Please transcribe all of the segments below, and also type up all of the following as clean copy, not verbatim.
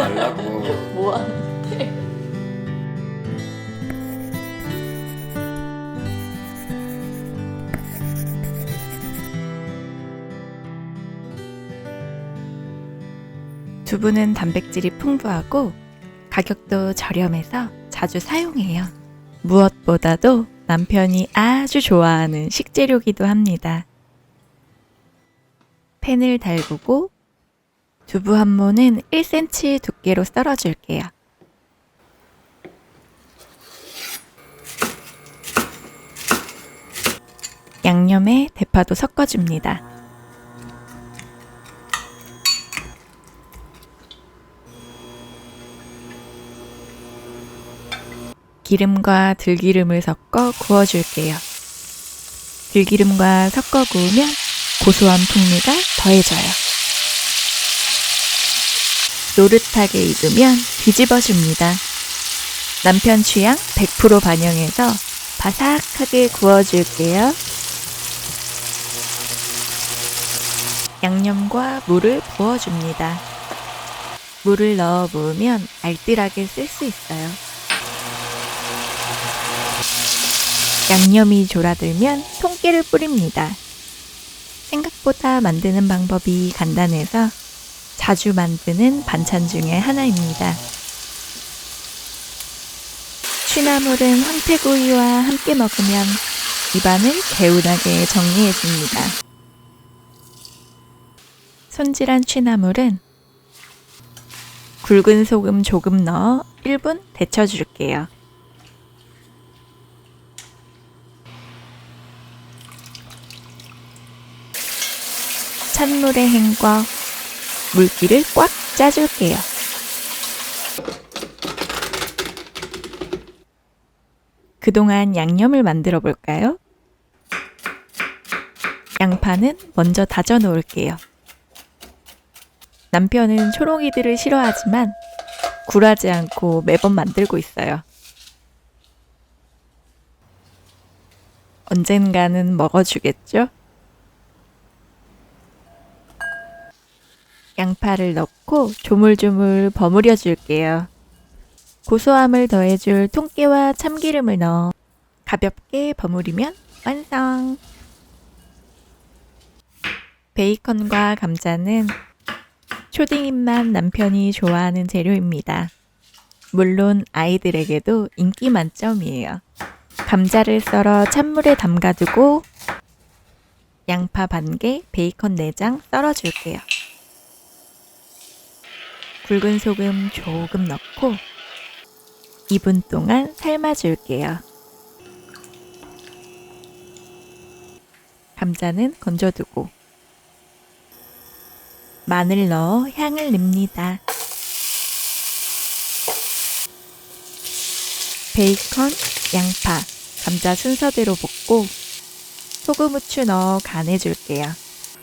말라고. 뭐 하는데? 두부는 단백질이 풍부하고 가격도 저렴해서 자주 사용해요. 무엇보다도 남편이 아주 좋아하는 식재료기도 합니다. 팬을 달구고 두부 한 모는 1cm 두께로 썰어줄게요. 양념에 대파도 섞어줍니다. 기름과 들기름을 섞어 구워줄게요. 들기름과 섞어 구우면 고소한 풍미가 더해져요. 노릇하게 익으면 뒤집어줍니다. 남편 취향 100% 반영해서 바삭하게 구워줄게요. 양념과 물을 부어줍니다. 물을 넣어 부으면 알뜰하게 쓸 수 있어요. 양념이 졸아들면 통깨를 뿌립니다. 생각보다 만드는 방법이 간단해서 자주 만드는 반찬 중에 하나입니다. 취나물은 황태구이와 함께 먹으면 입안을 개운하게 정리해줍니다. 손질한 취나물은 굵은 소금 조금 넣어 1분 데쳐줄게요. 찬물에 헹궈 물기를 꽉 짜줄게요. 그동안 양념을 만들어 볼까요? 양파는 먼저 다져 놓을게요. 남편은 초롱이들을 싫어하지만 굴하지 않고 매번 만들고 있어요. 언젠가는 먹어주겠죠? 양파를 넣고 조물조물 버무려 줄게요. 고소함을 더해줄 통깨와 참기름을 넣어 가볍게 버무리면 완성! 베이컨과 감자는 초딩 입맛 남편이 좋아하는 재료입니다. 물론 아이들에게도 인기 만점이에요. 감자를 썰어 찬물에 담가두고 양파 반개, 베이컨 내장 썰어줄게요. 굵은 소금 조금 넣고 2분 동안 삶아줄게요. 감자는 건져두고 마늘 넣어 향을 냅니다. 베이컨, 양파, 감자 순서대로 볶고 소금, 후추 넣어 간해줄게요.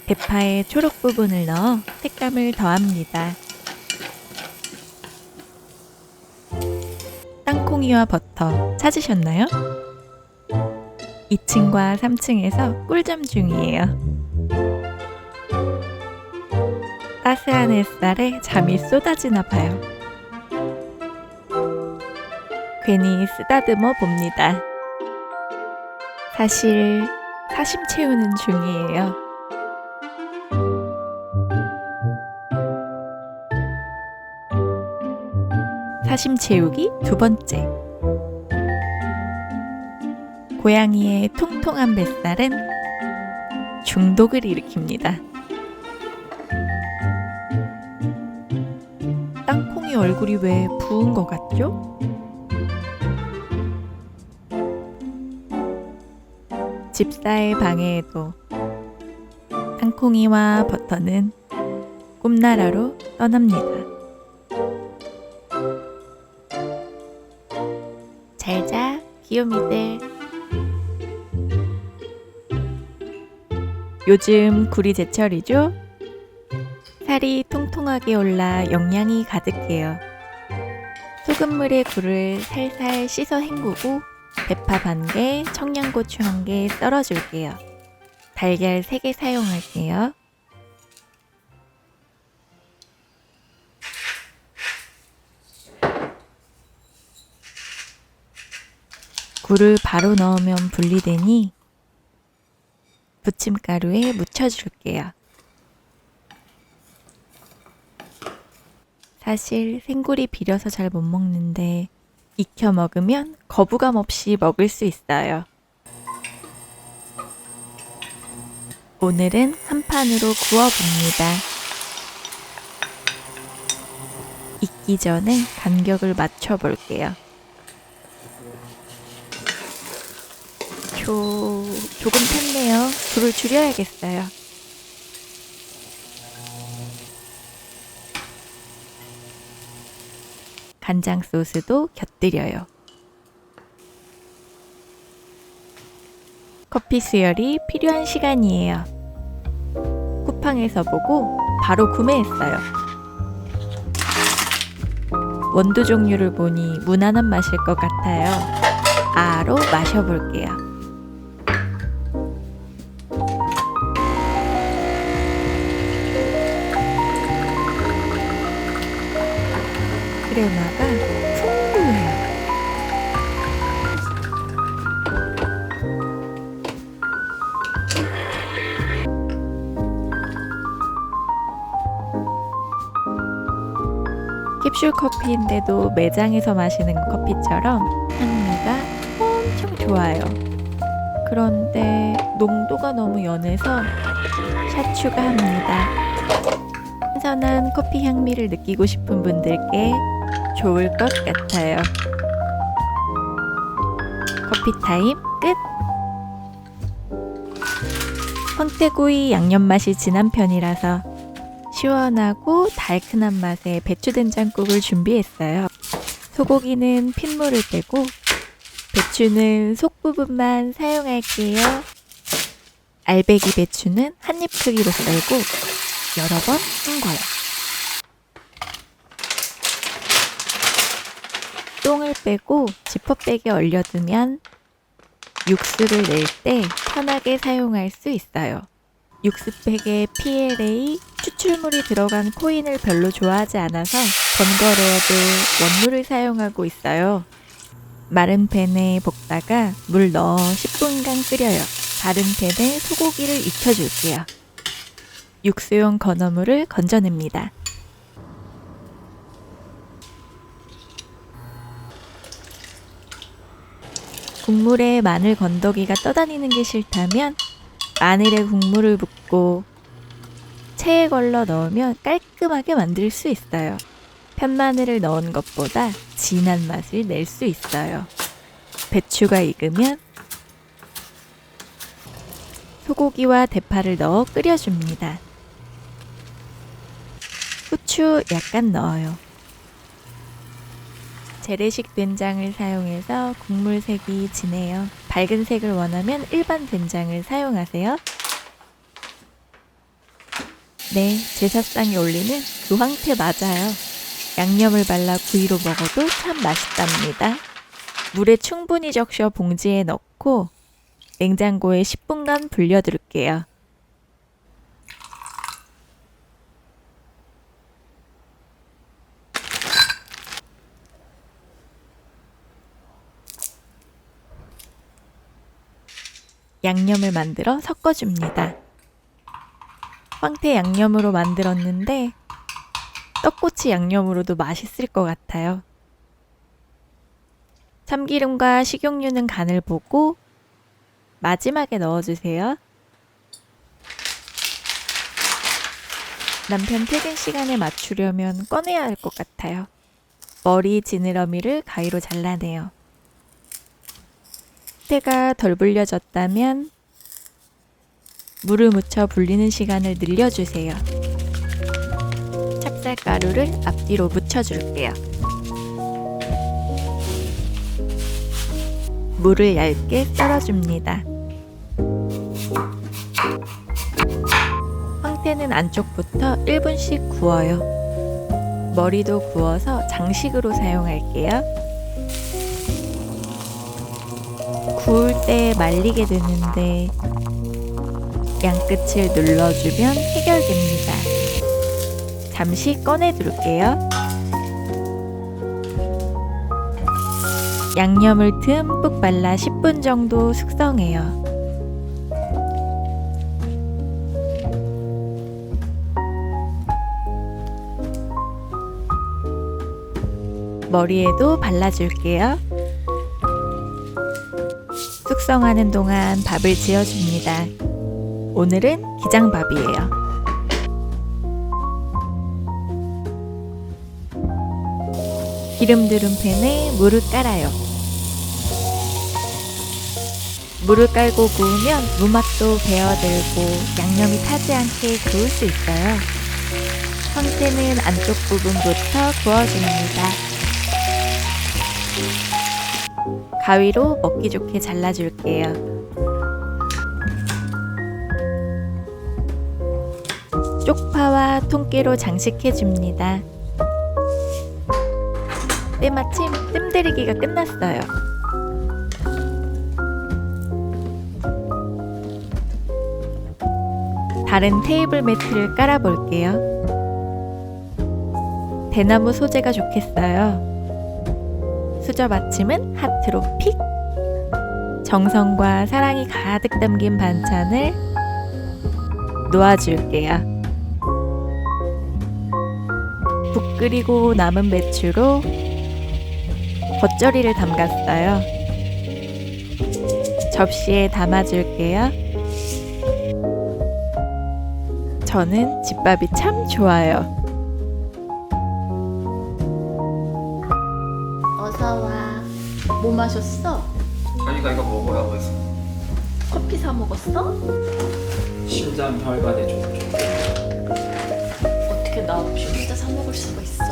대파의 초록 부분을 넣어 색감을 더합니다. 땅콩이와 버터 찾으셨나요? 2층과 3층에서 꿀잠 중이에요. 따스한 햇살에 잠이 쏟아지나 봐요. 괜히 쓰다듬어 봅니다. 사실 사심 채우는 중이에요. 사심 채우기 두 번째. 고양이의 통통한 뱃살은 중독을 일으킵니다. 땅콩이 얼굴이 왜 부은 것 같죠? 집사의 방해에도 땅콩이와 버터는 꿈나라로 떠납니다. 잘자 귀요미들. 요즘 굴이 제철이죠? 살이 통통하게 올라 영양이 가득해요. 소금물에 굴을 살살 씻어 헹구고 대파 반개, 청양고추 1개 썰어줄게요. 달걀 3개 사용할게요. 굴을 바로 넣으면 분리되니 부침가루에 묻혀줄게요. 사실 생굴이 비려서 잘 못 먹는데 익혀 먹으면 거부감 없이 먹을 수 있어요. 오늘은 한 판으로 구워봅니다. 익기 전에 간격을 맞춰볼게요. 조금 탔네요. 불을 줄여야겠어요. 간장 소스도 곁들여요. 커피 수혈이 필요한 시간이에요. 쿠팡에서 보고 바로 구매했어요. 원두 종류를 보니 무난한 맛일 것 같아요. 아로 마셔볼게요. 크레마가 풍부해요. 캡슐 커피인데도 매장에서 마시는 커피처럼 향미가 엄청 좋아요. 그런데 농도가 너무 연해서 샷 추가합니다. 신선한 커피 향미를 느끼고 싶은 분들께 좋을 것 같아요. 커피 타임 끝! 황태구이 양념 맛이 진한 편이라서 시원하고 달큰한 맛의 배추된장국을 준비했어요. 소고기는 핏물을 빼고 배추는 속 부분만 사용할게요. 알배기 배추는 한입 크기로 썰고 여러 번 헹궈요. 똥을 빼고 지퍼백에 얼려두면 육수를 낼 때 편하게 사용할 수 있어요. 육수팩에 PLA, 추출물이 들어간 코인을 별로 좋아하지 않아서 번거로워도 원물을 사용하고 있어요. 마른 팬에 볶다가 물 넣어 10분간 끓여요. 다른 팬에 소고기를 익혀줄게요. 육수용 건어물을 건져냅니다. 국물에 마늘 건더기가 떠다니는 게 싫다면 마늘에 국물을 붓고 체에 걸러 넣으면 깔끔하게 만들 수 있어요. 편마늘을 넣은 것보다 진한 맛을 낼 수 있어요. 배추가 익으면 소고기와 대파를 넣어 끓여줍니다. 후추 약간 넣어요. 재래식 된장을 사용해서 국물 색이 진해요. 밝은 색을 원하면 일반 된장을 사용하세요. 네, 제사상에 올리는 그 황태 맞아요. 양념을 발라 구이로 먹어도 참 맛있답니다. 물에 충분히 적셔 봉지에 넣고 냉장고에 10분간 불려둘게요. 양념을 만들어 섞어줍니다. 황태 양념으로 만들었는데 떡꼬치 양념으로도 맛있을 것 같아요. 참기름과 식용유는 간을 보고 마지막에 넣어주세요. 남편 퇴근 시간에 맞추려면 꺼내야 할 것 같아요. 머리 지느러미를 가위로 잘라내요. 태가 덜 불려졌다면 물을 묻혀 불리는 시간을 늘려주세요. 찹쌀가루를 앞뒤로 묻혀줄게요. 물을 얇게 썰어줍니다. 황태는 안쪽부터 1분씩 구워요. 머리도 구워서 장식으로 사용할게요. 구울 때 말리게 되는데 양끝을 눌러주면 해결됩니다. 잠시 꺼내둘게요. 양념을 듬뿍 발라 10분 정도 숙성해요. 머리에도 발라줄게요. 숙성하는 동안 밥을 지어줍니다. 오늘은 기장밥이에요. 기름 두른 팬에 물을 깔아요. 물을 깔고 구우면 무맛도 배어들고 양념이 타지 않게 구울 수 있어요. 황태는 안쪽 부분부터 구워줍니다. 가위로 먹기 좋게 잘라줄게요. 쪽파와 통깨로 장식해줍니다. 때마침 뜸들이기가 끝났어요. 다른 테이블 매트를 깔아볼게요. 대나무 소재가 좋겠어요. 수저 받침은 하트로 픽! 정성과 사랑이 가득 담긴 반찬을 놓아줄게요. 국 끓이고 남은 배추로 겉절이를 담갔어요. 접시에 담아줄게요. 저는 집밥이 참 좋아요. 어서와. 뭐 마셨어? 자기가 이거 먹으라고 해서. 커피 사 먹었어? 심장 혈관에 좋죠. 어떻게 나 없이 혼자 사 먹을 수가 있어?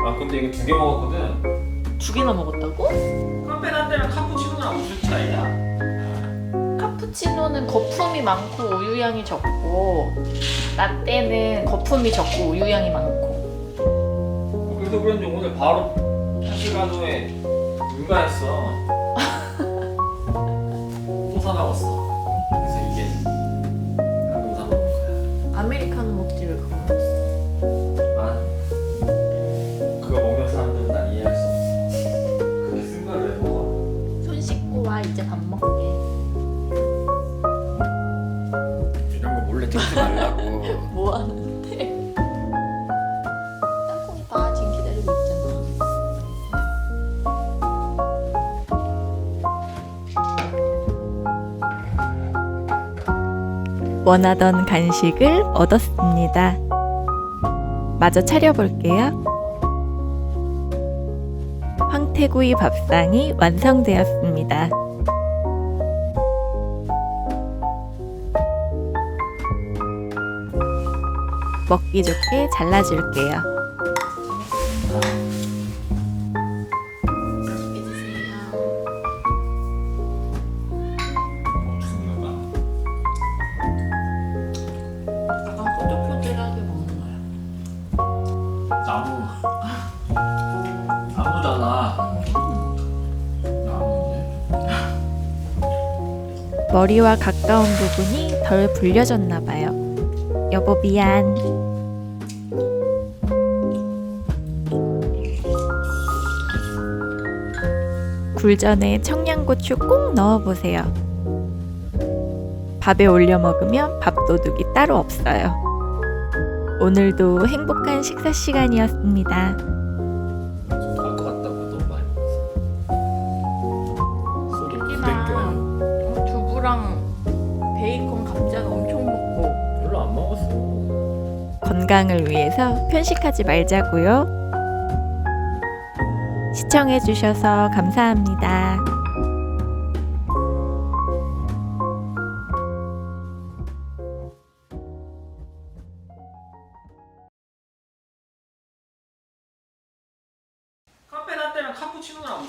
아 근데 이거 2개 먹었거든. 2개나 먹었다고? 카페 라떼랑 카푸치노랑 무슨 차이야? 카푸치노는 거품이 많고 우유향이 적고, 라떼는 거품이 적고 우유향이 많고. 그래서 그런지 오늘 바로 1시간 후에 응가했어. 또 사 먹었어. 그래서 이게 한국 사 먹을 거야. 아메리카노 먹지 왜 그거 먹었어? 그거 먹는 사람들은 난 이해할 수 없어. 그게 쓴 걸 왜 먹어? 손 씻고 와. 이제 밥 먹게. 이런 거 몰래 듣지 말라고. 뭐 하는데? 땅콩이 봐. 지금 기다리고 있잖아. 원하던 간식을 얻었습니다. 마저 차려볼게요. 황태구이 밥상이 완성되었습니다. 먹기 좋게 잘라줄게요. 맛있게 드세요. 약간 포들포들하게 먹는 거야. 나무잖아. 나무인데? 머리와 가까운 부분이 덜 불려졌나봐요. 여보 미안. 굴전에 청양고추 꼭 넣어보세요. 밥에 올려 먹으면 밥도둑이 따로 없어요. 오늘도 행복한 식사 시간이었습니다. 좋아할 것 같다고 너무 많이 먹었어. 소리 하지만 두부랑 베이컨 감자는 엄청 먹고. 별로 안 먹었어. 건강을 위해서 편식하지 말자고요. 시청해주셔서 감사합니다.